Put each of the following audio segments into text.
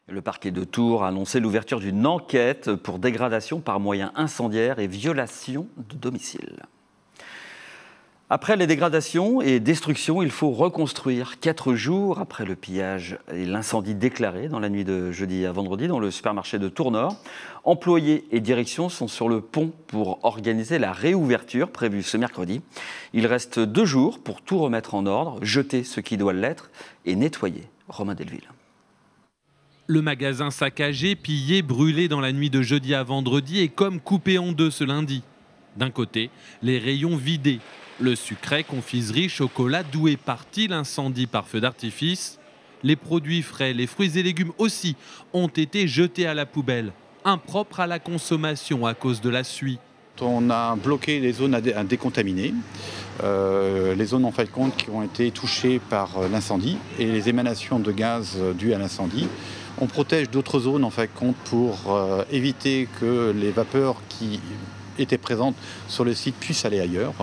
Le parquet de Tours a annoncé l'ouverture d'une enquête pour dégradation par moyens incendiaires et violation de domicile. Après les dégradations et destructions, il faut reconstruire 4 jours après le pillage et l'incendie déclaré dans la nuit de jeudi à vendredi dans le supermarché de Tours-Nord. Employés et direction sont sur le pont pour organiser la réouverture prévue ce mercredi. Il reste 2 jours pour tout remettre en ordre, jeter ce qui doit l'être et nettoyer. Romain Delville. Le magasin saccagé, pillé, brûlé dans la nuit de jeudi à vendredi et comme coupé en deux ce lundi. D'un côté, les rayons vidés. Le sucret, confiserie, chocolat, d'où est parti l'incendie par feu d'artifice. Les produits frais, les fruits et légumes aussi, ont été jetés à la poubelle, impropres à la consommation à cause de la suie. On a bloqué les zones à décontaminer, les zones en fait compte qui ont été touchées par l'incendie et les émanations de gaz dues à l'incendie. On protège d'autres zones en fait compte pour éviter que les vapeurs qui étaient présentes sur le site puissent aller ailleurs.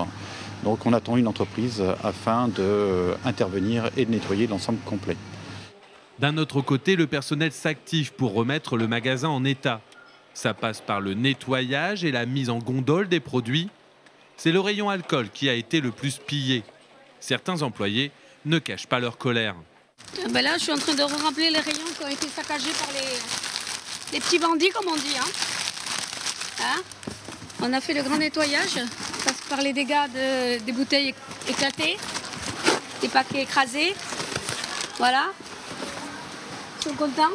Donc on attend une entreprise afin d'intervenir et de nettoyer l'ensemble complet. D'un autre côté, le personnel s'active pour remettre le magasin en état. Ça passe par le nettoyage et la mise en gondole des produits. C'est le rayon alcool qui a été le plus pillé. Certains employés ne cachent pas leur colère. Là, je suis en train de remplir les rayons qui ont été saccagés par les petits bandits, comme on dit. On a fait le grand nettoyage par les dégâts des bouteilles éclatées, des paquets écrasés. Voilà. Ils sont contents.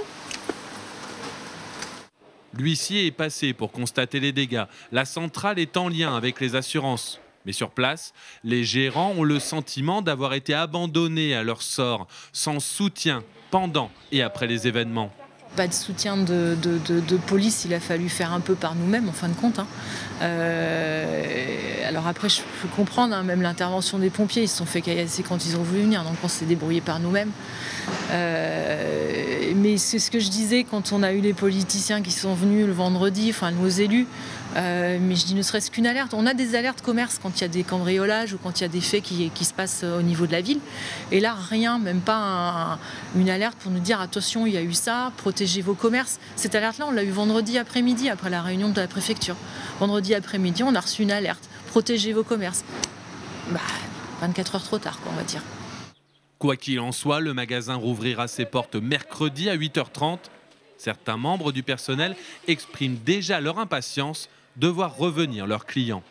L'huissier est passé pour constater les dégâts. La centrale est en lien avec les assurances. Mais sur place, les gérants ont le sentiment d'avoir été abandonnés à leur sort, sans soutien pendant et après les événements. Pas de soutien de police, il a fallu faire un peu par nous-mêmes en fin de compte. Alors après, je peux comprendre, même l'intervention des pompiers, ils se sont fait caillasser quand ils ont voulu venir, donc on s'est débrouillé par nous-mêmes. Mais c'est ce que je disais quand on a eu les politiciens qui sont venus le vendredi, enfin nos élus. Mais je dis ne serait-ce qu'une alerte. On a des alertes commerce quand il y a des cambriolages ou quand il y a des faits qui se passent au niveau de la ville. Et là, rien, même pas une alerte pour nous dire attention, il y a eu ça, protégez vos commerces. Cette alerte-là, on l'a eu vendredi après-midi, après la réunion de la préfecture. Vendredi après-midi, on a reçu une alerte. Protégez vos commerces. 24 heures trop tard, quoi, on va dire. Quoi qu'il en soit, le magasin rouvrira ses portes mercredi à 8h30. Certains membres du personnel expriment déjà leur impatience de voir revenir leurs clients.